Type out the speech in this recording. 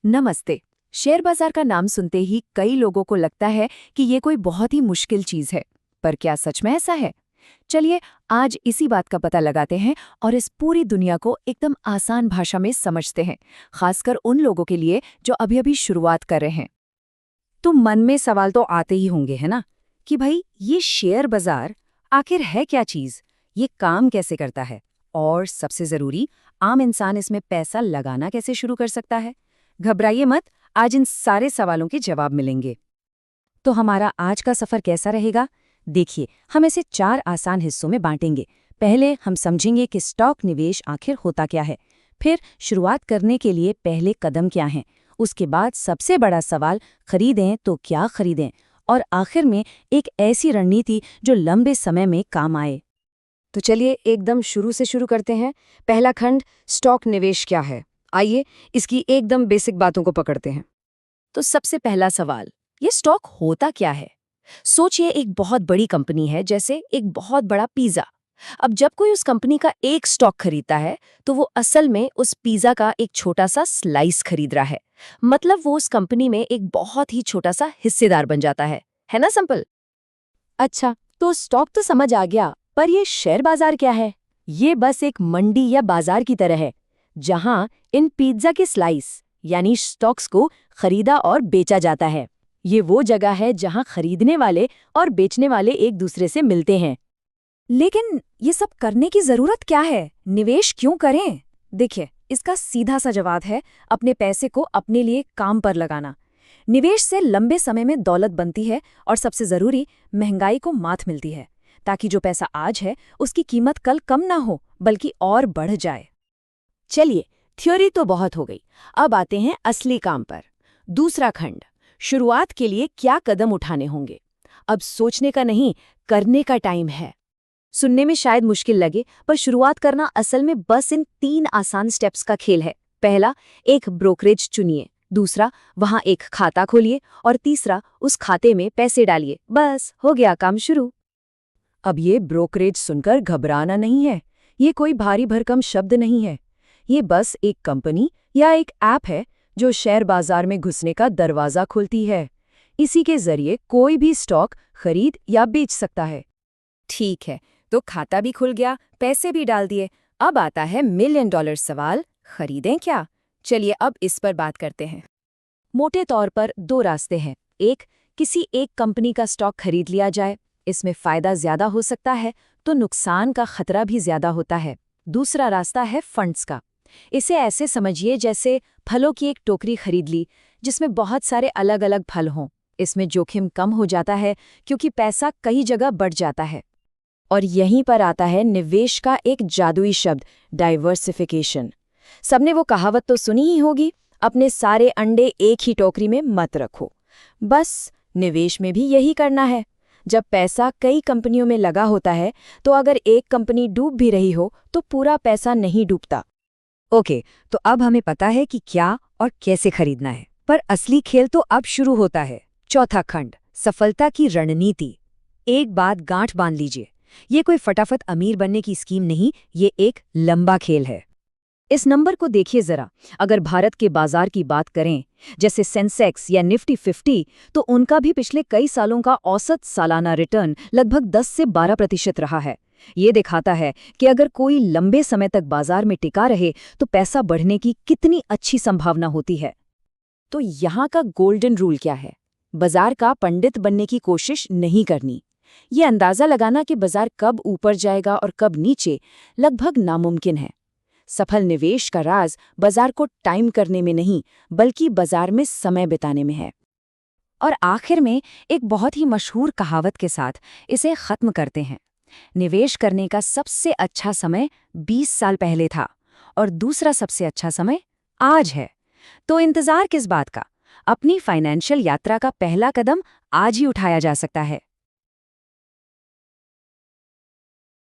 नमस्ते। शेयर बाजार का नाम सुनते ही कई लोगों को लगता है कि ये कोई बहुत ही मुश्किल चीज है। पर क्या सच में ऐसा है? चलिए आज इसी बात का पता लगाते हैं और इस पूरी दुनिया को एकदम आसान भाषा में समझते हैं, खासकर उन लोगों के लिए जो अभी अभी शुरुआत कर रहे हैं। तो मन में सवाल तो आते ही होंगे, है ना, कि भाई ये शेयर बाजार आखिर है क्या चीज, ये काम कैसे करता है, और सबसे जरूरी, आम इंसान इसमें पैसा लगाना कैसे शुरू कर सकता है। घबराइए मत, आज इन सारे सवालों के जवाब मिलेंगे। तो हमारा आज का सफर कैसा रहेगा? देखिए, हम इसे 4 आसान हिस्सों में बांटेंगे। पहले हम समझेंगे कि स्टॉक निवेश आखिर होता क्या है, फिर शुरुआत करने के लिए पहले कदम क्या हैं, उसके बाद सबसे बड़ा सवाल, खरीदें तो क्या खरीदें, और आखिर में एक ऐसी रणनीति जो लंबे समय में काम आए। तो चलिए एकदम शुरू से शुरू करते हैं। पहला खंड, स्टॉक निवेश क्या है। आइए इसकी एकदम बेसिक बातों को पकड़ते हैं। तो सबसे पहला सवाल, ये स्टॉक होता क्या है? सोचिए एक बहुत बड़ी कंपनी है, जैसे एक बहुत बड़ा पिज्जा। अब जब कोई उस कंपनी का एक स्टॉक खरीदता है तो वो असल में उस पिज्जा का एक छोटा सा स्लाइस खरीद रहा है। मतलब वो उस कंपनी में एक बहुत ही छोटा सा हिस्सेदार बन जाता है ना सिंपल? अच्छा, तो स्टॉक तो समझ आ गया, पर ये शेयर बाजार क्या है? ये बस एक मंडी या बाजार की तरह है, जहां इन पिज्जा के स्लाइस यानी स्टॉक्स को खरीदा और बेचा जाता है। ये वो जगह है जहां खरीदने वाले और बेचने वाले एक दूसरे से मिलते हैं। लेकिन ये सब करने की जरूरत क्या है? निवेश क्यों करें? देखिए, इसका सीधा सा जवाब है अपने पैसे को अपने लिए काम पर लगाना। निवेश से लंबे समय में दौलत बनती है, और सबसे जरूरी, महंगाई को मात मिलती है, ताकि जो पैसा आज है उसकी कीमत कल कम ना हो बल्कि और बढ़ जाए। चलिए, थ्योरी तो बहुत हो गई, अब आते हैं असली काम पर। दूसरा खंड, शुरुआत के लिए क्या कदम उठाने होंगे। अब सोचने का नहीं, करने का टाइम है। सुनने में शायद मुश्किल लगे, पर शुरुआत करना असल में बस इन 3 आसान स्टेप्स का खेल है। पहला, एक ब्रोकरेज चुनिए। दूसरा, वहां एक खाता खोलिए। और तीसरा, उस खाते में पैसे डालिए। बस हो गया काम शुरू। अब ये ब्रोकरेज सुनकर घबराना नहीं है। ये कोई भारी भरकम शब्द नहीं है। ये बस एक कंपनी या एक ऐप है जो शेयर बाजार में घुसने का दरवाजा खोलती है। इसी के जरिए कोई भी स्टॉक खरीद या बेच सकता है। ठीक है, तो खाता भी खुल गया, पैसे भी डाल दिए। अब आता है $1 मिलियन सवाल, खरीदें क्या? चलिए अब इस पर बात करते हैं। मोटे तौर पर 2 रास्ते हैं। एक, किसी एक कंपनी का स्टॉक खरीद लिया जाए। इसमें फायदा ज्यादा हो सकता है, तो नुकसान का खतरा भी ज्यादा होता है। दूसरा रास्ता है फंड्स का। इसे ऐसे समझिए जैसे फलों की एक टोकरी खरीद ली, जिसमें बहुत सारे अलग अलग फल हों। इसमें जोखिम कम हो जाता है, क्योंकि पैसा कई जगह बढ़ जाता है। और यहीं पर आता है निवेश का एक जादुई शब्द, डाइवर्सिफिकेशन। सबने वो कहावत तो सुनी ही होगी, अपने सारे अंडे एक ही टोकरी में मत रखो। बस निवेश में भी यही करना है। जब पैसा कई कंपनियों में लगा होता है, तो अगर एक कंपनी डूब भी रही हो तो पूरा पैसा नहीं डूबता। ओके, तो अब हमें पता है कि क्या और कैसे खरीदना है, पर असली खेल तो अब शुरू होता है। चौथा खंड, सफलता की रणनीति। एक बात गांठ बांध लीजिए, ये कोई फटाफट अमीर बनने की स्कीम नहीं, ये एक लंबा खेल है। इस नंबर को देखिए जरा। अगर भारत के बाजार की बात करें, जैसे सेंसेक्स या निफ्टी 50, तो उनका भी पिछले कई सालों का औसत सालाना रिटर्न लगभग 10 से 12% रहा है। ये दिखाता है कि अगर कोई लंबे समय तक बाजार में टिका रहे तो पैसा बढ़ने की कितनी अच्छी संभावना होती है। तो यहाँ का गोल्डन रूल क्या है? बाजार का पंडित बनने की कोशिश नहीं करनी। ये अंदाजा लगाना कि बाजार कब ऊपर जाएगा और कब नीचे, लगभग नामुमकिन है। सफल निवेश का राज बाजार को टाइम करने में नहीं, बल्कि बाजार में समय बिताने में है। और आखिर में एक बहुत ही मशहूर कहावत के साथ इसे खत्म करते हैं। निवेश करने का सबसे अच्छा समय 20 साल पहले था, और दूसरा सबसे अच्छा समय आज है। तो इंतजार किस बात का? अपनी फाइनेंशियल यात्रा का पहला कदम आज ही उठाया जा सकता है।